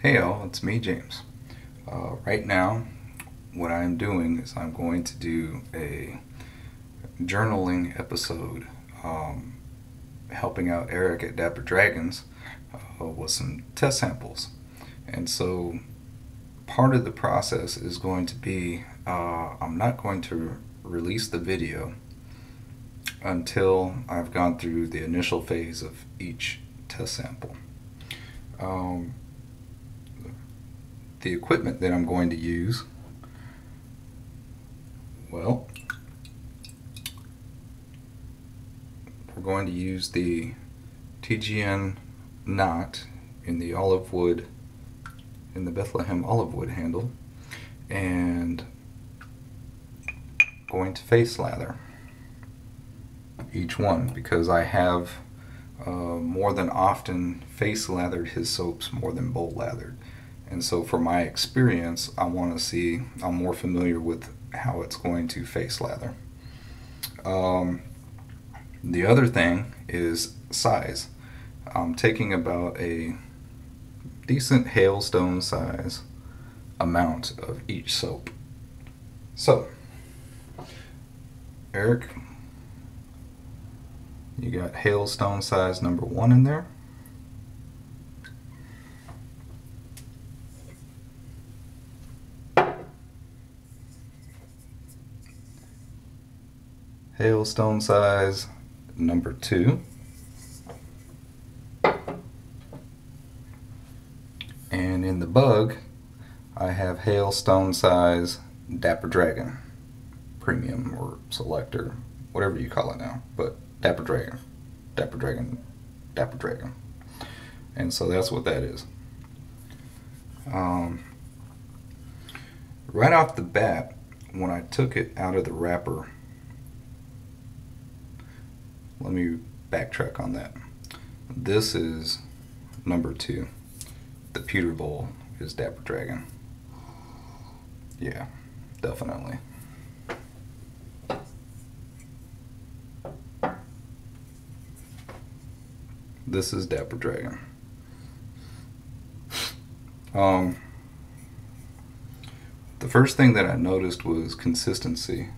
Hey all, it's me, James. Right now, what I'm doing is I'm going to do a journaling episode, helping out Eric at Dapper Dragons with some test samples. And so part of the process is going to be I'm not going to release the video until I've gone through the initial phase of each test sample. Um, the equipment that I'm going to use, well, we're going to use the TGN knot in the olive wood, in the Bethlehem olive wood handle, and going to face lather each one because I have more than often face lathered his soaps more than bowl lathered. And so for my experience, I want to see, I'm more familiar with how it's going to face lather. The other thing is size. I'm taking about a decent hailstone size amount of each soap. So, Eric, you got hailstone size number 1 in there. Hailstone size number 2. And in the bug, I have hailstone size Dapper Dragon, premium or selector, whatever you call it now, but Dapper Dragon, Dapper Dragon, Dapper Dragon. And so that's what that is. Right off the bat, when I took it out of the wrapper, let me backtrack on that. This is number 2. The pewter bowl is Dapper Dragon. Yeah, definitely. This is Dapper Dragon. The first thing that I noticed was consistency.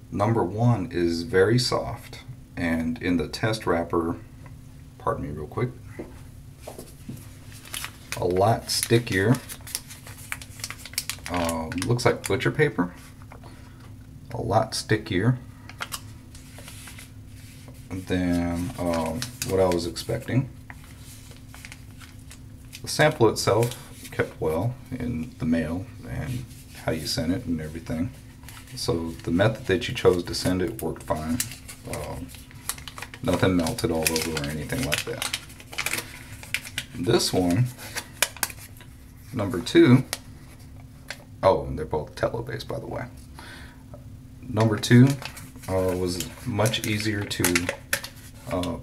Number 1 is very soft, and in the test wrapper, pardon me real quick, a lot stickier. Looks like butcher paper. A lot stickier than what I was expecting. The sample itself kept well in the mail and how you sent it and everything. So the method that you chose to send it worked fine. Nothing melted all over or anything like that. This one, number 2, oh, and they're both tallow based, by the way. Number 2 was much easier to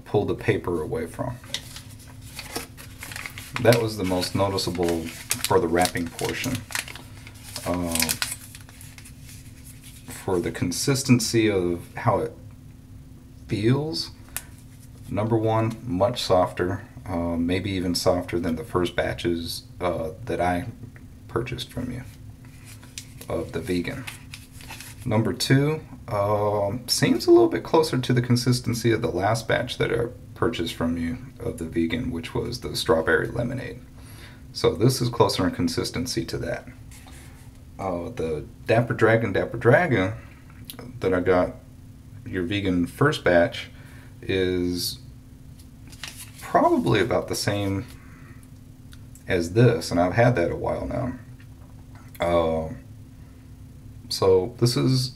pull the paper away from. That was the most noticeable for the wrapping portion. For the consistency of how it feels, number 1, much softer, maybe even softer than the first batches that I purchased from you of the vegan. Number 2 seems a little bit closer to the consistency of the last batch that I purchased from you of the vegan, which was the strawberry lemonade. So this is closer in consistency to that. The Dapper Dragon that I got, your vegan first batch, is probably about the same as this, and I've had that a while now. So this is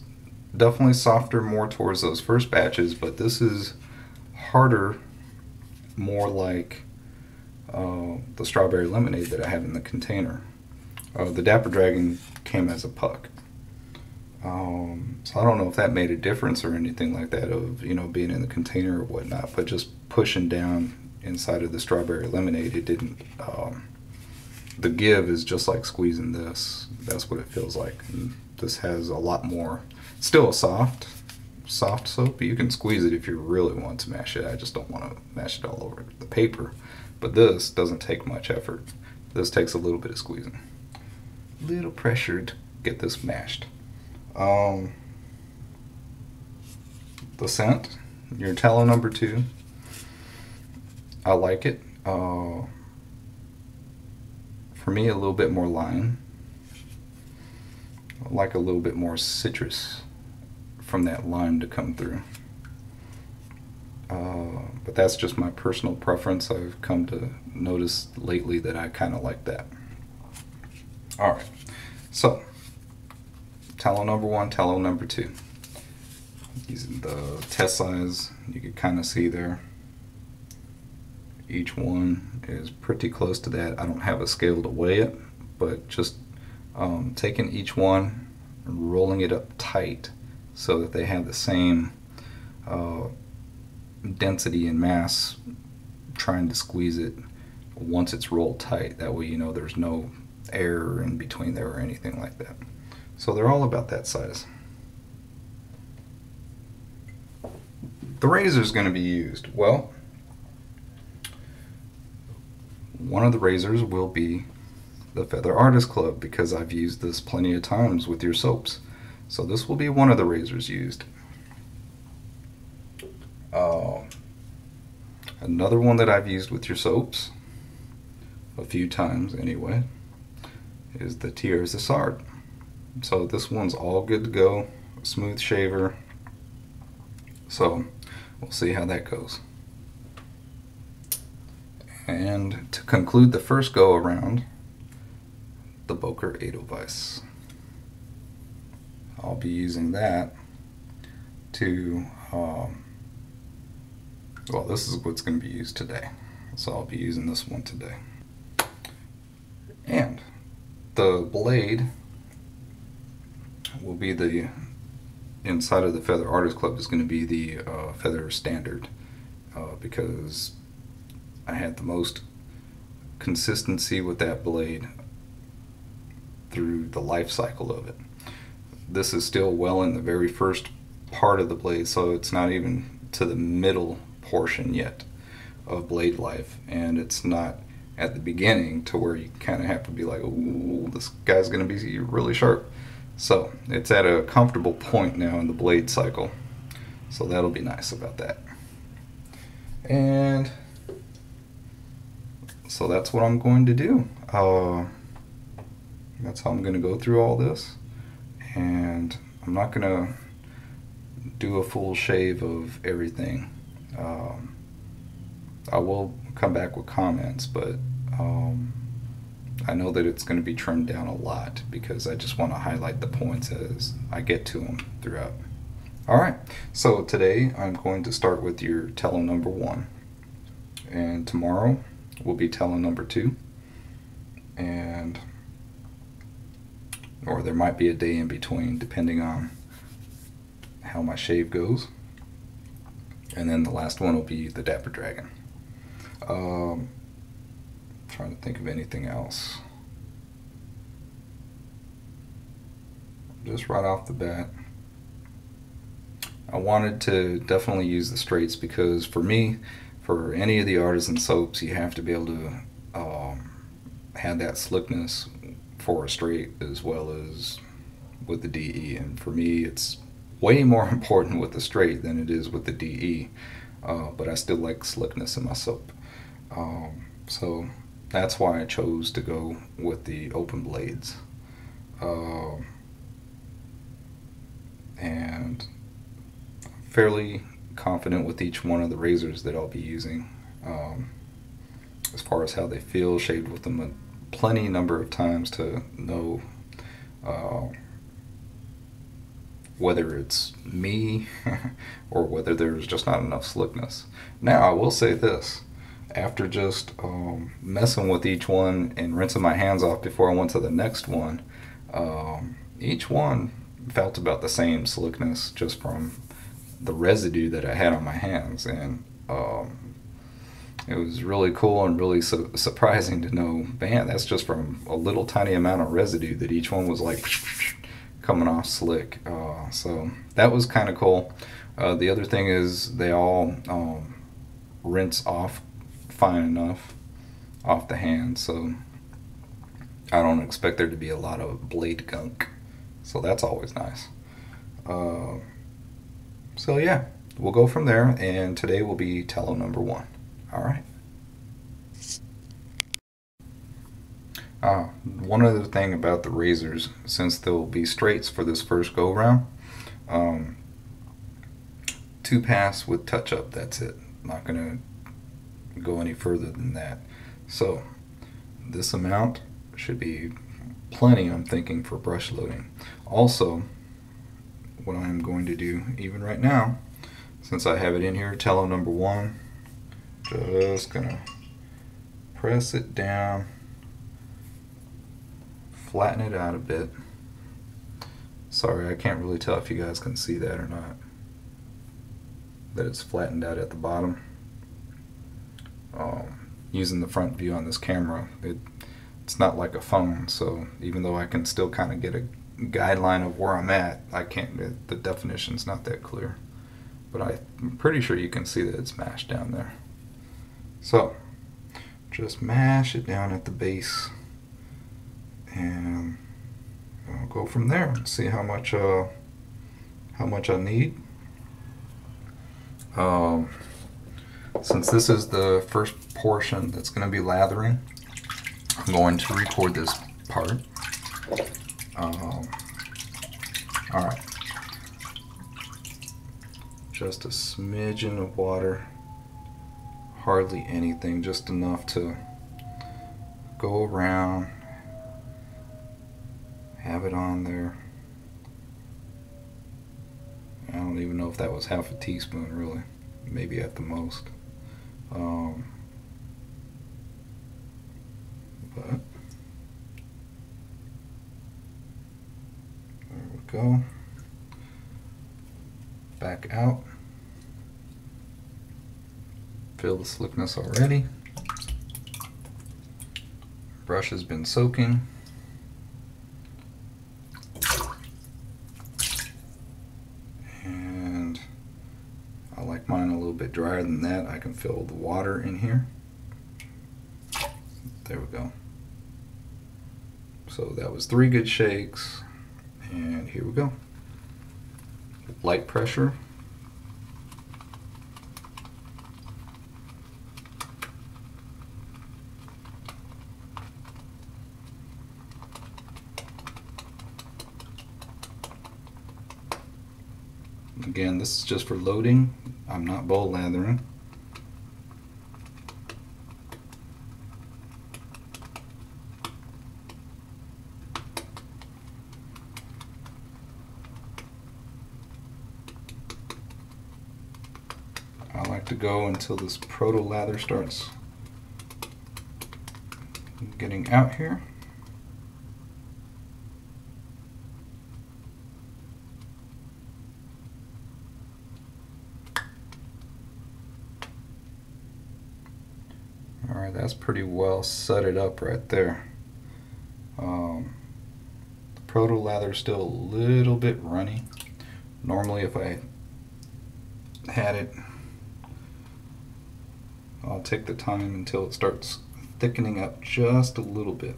definitely softer, more towards those first batches, but this is harder, more like the strawberry lemonade that I had in the container. The Dapper Dragon came as a puck. So I don't know if that made a difference or anything like that of, you know, being in the container or whatnot, but just pushing down inside of the strawberry lemonade, it didn't, the give is just like squeezing this. That's what it feels like. And this has a lot more, still a soft soap, but you can squeeze it if you really want to mash it. I just don't want to mash it all over the paper. But this doesn't take much effort. This takes a little bit of squeezing. Little pressure to get this mashed. The scent, your tallow number 2. I like it. For me, a little bit more lime. I like a little bit more citrus from that lime to come through. But that's just my personal preference. I've come to notice lately that I kind of like that. Alright, so tallow number 1, tallow number 2. Using the test size, you can kind of see there. Each one is pretty close to that. I don't have a scale to weigh it, but just taking each one and rolling it up tight so that they have the same density and mass, trying to squeeze it once it's rolled tight. That way you know there's no air in between there or anything like that. So they're all about that size. The razor is going to be used. Well, one of the razors will be the Feather Artist Club, because I've used this plenty of times with your soaps. So this will be one of the razors used. Another one that I've used with your soaps, a few times anyway, is the Tierce Sard. So this one's all good to go, smooth shaver. So we'll see how that goes. And to conclude the first go around, the Boker Edelweiss. I'll be using that to, well, this is what's going to be used today. So I'll be using this one today. And the blade will be the, inside of the Feather Artist Club is going to be the Feather Standard, because I had the most consistency with that blade through the life cycle of it. This is still well in the very first part of the blade, so it's not even to the middle portion yet of blade life, and it's not at the beginning to where you kind of have to be like, oh, this guy's going to be really sharp. So it's at a comfortable point now in the blade cycle, so that'll be nice about that. And so that's what I'm going to do. That's how I'm going to go through all this, and I'm not going to do a full shave of everything. I will come back with comments, but I know that it's going to be trimmed down a lot because I just want to highlight the points as I get to them throughout. Alright, so today I'm going to start with your tallow number 1, and tomorrow will be tallow number 2, and or there might be a day in between depending on how my shave goes. And then the last one will be the Dapper Dragon. Trying to think of anything else. Just right off the bat, I wanted to definitely use the straights, because for me, for any of the artisan soaps, you have to be able to have that slickness for a straight as well as with the DE. And for me, it's way more important with the straight than it is with the DE, but I still like slickness in my soap. So that's why I chose to go with the open blades. And I'm fairly confident with each one of the razors that I'll be using, as far as how they feel. Shaved with them a plenty number of times to know whether it's me or whether there's just not enough slickness. Now I will say this, after just messing with each one and rinsing my hands off before I went to the next one, each one felt about the same slickness just from the residue that I had on my hands. And it was really cool and really surprising to know, man, that's just from a little tiny amount of residue that each one was like coming off slick. So that was kind of cool. The other thing is they all rinse off fine enough. off the hand, so I don't expect there to be a lot of blade gunk. So that's always nice. So yeah, we'll go from there, and today will be tallow number 1. All right. One other thing about the razors, since they'll be straights for this first go round, 2 pass with touch up, that's it. Not gonna go any further than that. So this amount should be plenty, I'm thinking, for brush loading. Also, what I'm going to do even right now, since I have it in here, tallow number 1, just gonna press it down, flatten it out a bit. Sorry, I can't really tell if you guys can see that or not, that it's flattened out at the bottom. Using the front view on this camera, it's not like a phone, so even though I can still kind of get a guideline of where I'm at, I can't, the definition's not that clear. But I'm pretty sure you can see that it's mashed down there. So just mash it down at the base, and I'll go from there and see how much I need. Since this is the first portion that's going to be lathering, I'm going to record this part. Alright. Just a smidgen of water, hardly anything, just enough to go around, have it on there. I don't even know if that was half a teaspoon, really, maybe at the most. But there we go. Back out. Feel the slickness already. Brush has been soaking. And I like mine a little bit drier than that. I can feel the water in here. There we go. So that was 3 good shakes, and here we go. Light pressure. Again, this is just for loading. I'm not bowl lathering. I like to go until this proto lather starts getting out here. Alright, that's pretty well set it up right there. The proto lather is still a little bit runny. Normally if I had it, I'll take the time until it starts thickening up just a little bit.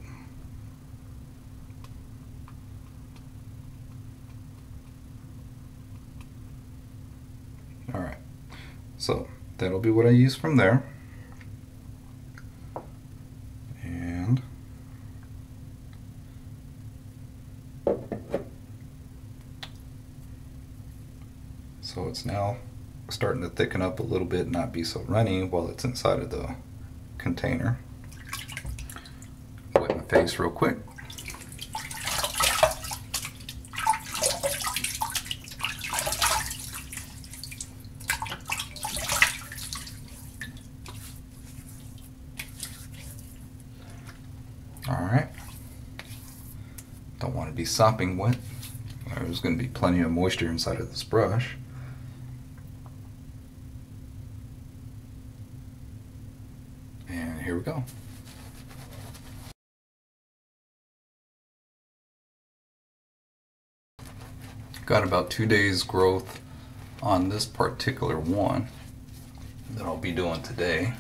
Alright, so that'll be what I use from there. And so it's now starting to thicken up a little bit, not be so runny while it's inside of the container. Wet my face real quick. Alright. Don't want to be sopping wet. There's going to be plenty of moisture inside of this brush. And here we go. Got about 2 days growth on this particular one that I'll be doing today.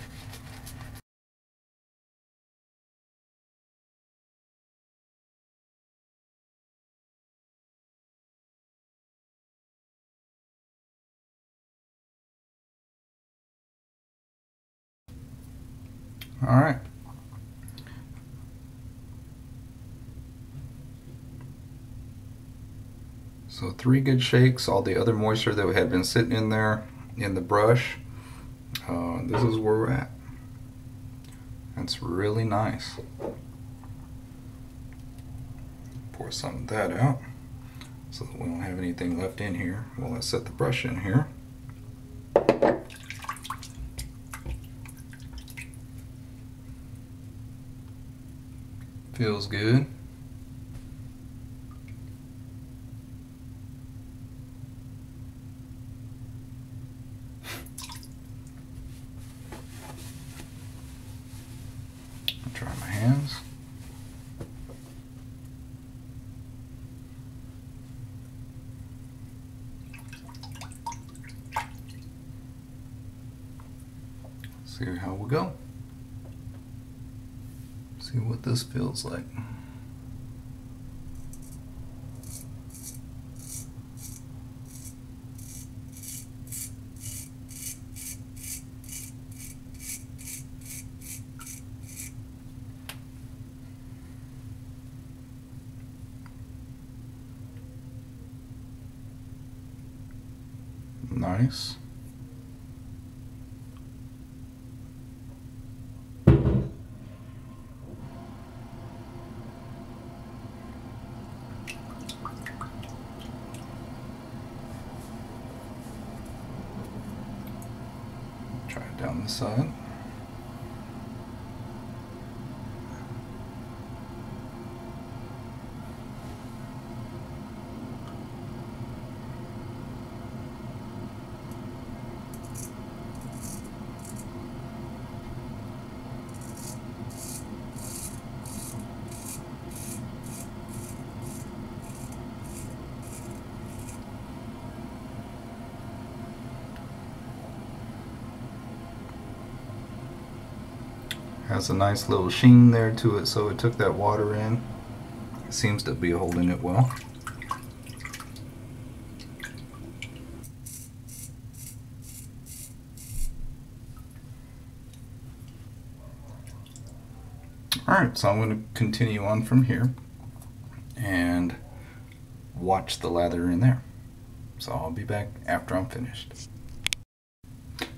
All right. So 3 good shakes, all the other moisture that had been sitting in there in the brush, this is where we're at. That's really nice. Pour some of that out so that we don't have anything left in here while I set the brush in here. Feels good. Try my hands. See how we go. See what this feels like. Nice. Try it down the side. Has a nice little sheen there to it, so it took that water in. It seems to be holding it well. Alright, so I'm going to continue on from here and watch the lather in there. So I'll be back after I'm finished.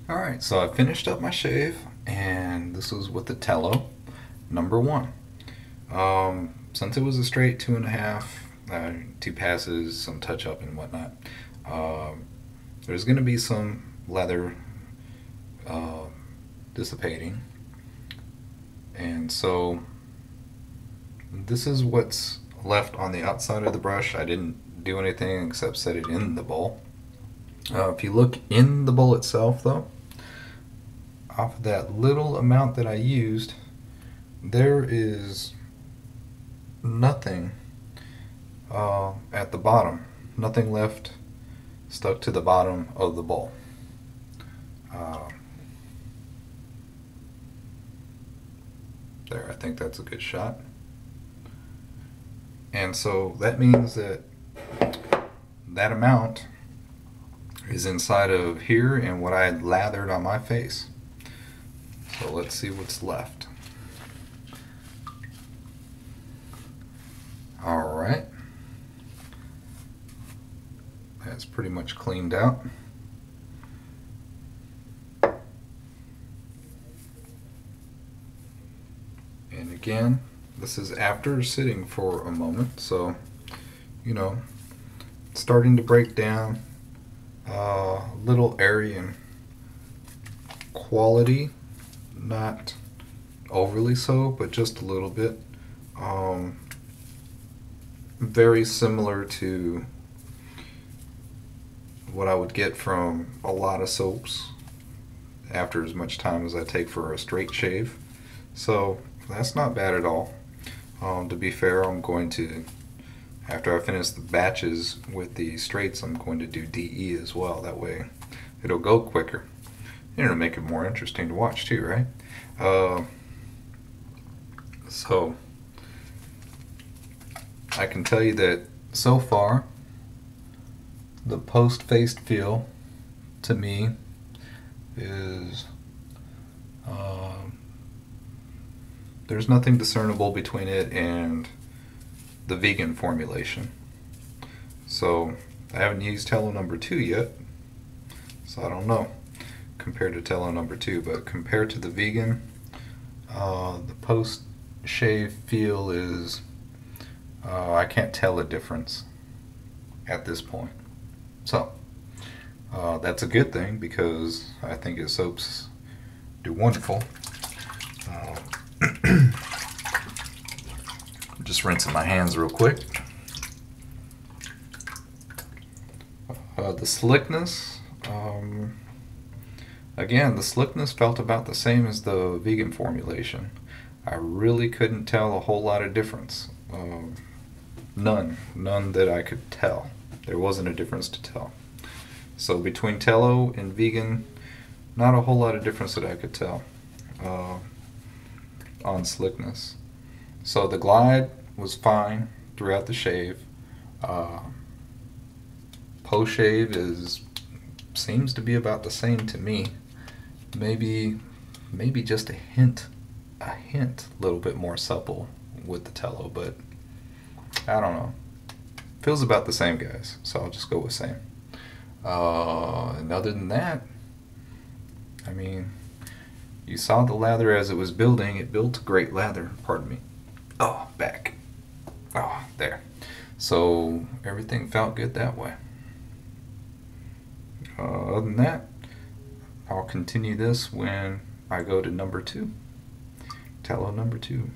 Alright, so I finished up my shave, and this was with the Tallow number 1. Since it was a straight 2.5, 2 passes, some touch up and whatnot, there's going to be some leather dissipating. And so this is what's left on the outside of the brush. I didn't do anything except set it in the bowl. If you look in the bowl itself though, off of that little amount that I used, there is nothing at the bottom. Nothing left stuck to the bottom of the bowl. There, I think that's a good shot. And so that means that that amount is inside of here and what I had lathered on my face. So let's see what's left. Alright. That's pretty much cleaned out. And again, this is after sitting for a moment, so, you know, it's starting to break down. Little airy in quality, not overly so, but just a little bit. Very similar to what I would get from a lot of soaps after as much time as I take for a straight shave. So that's not bad at all. To be fair, I'm going to, after I finish the batches with the straights, I'm going to do DE as well. That way it'll go quicker. And it'll make it more interesting to watch too, right? So I can tell you that so far, the post-faced feel to me is there's nothing discernible between it and the vegan formulation. So I haven't used Tallow number 2 yet, so I don't know compared to Tallow number 2, but compared to the vegan, the post shave feel is, I can't tell a difference at this point. So that's a good thing because I think his soaps do wonderful. Just rinsing my hands real quick. The slickness, again, the slickness felt about the same as the vegan formulation. I really couldn't tell a whole lot of difference. None that I could tell. There wasn't a difference to tell. So between tallow and vegan, not a whole lot of difference that I could tell on slickness. So the glide was fine throughout the shave. Post shave seems to be about the same to me. Maybe just a hint, little bit more supple with the tallow, but I don't know. Feels about the same, guys. So I'll just go with same. And other than that, I mean, you saw the lather as it was building. It built a great lather. Pardon me. Oh, back. Oh, there. So everything felt good that way. Other than that, I'll continue this when I go to number 2. Tallow number 2.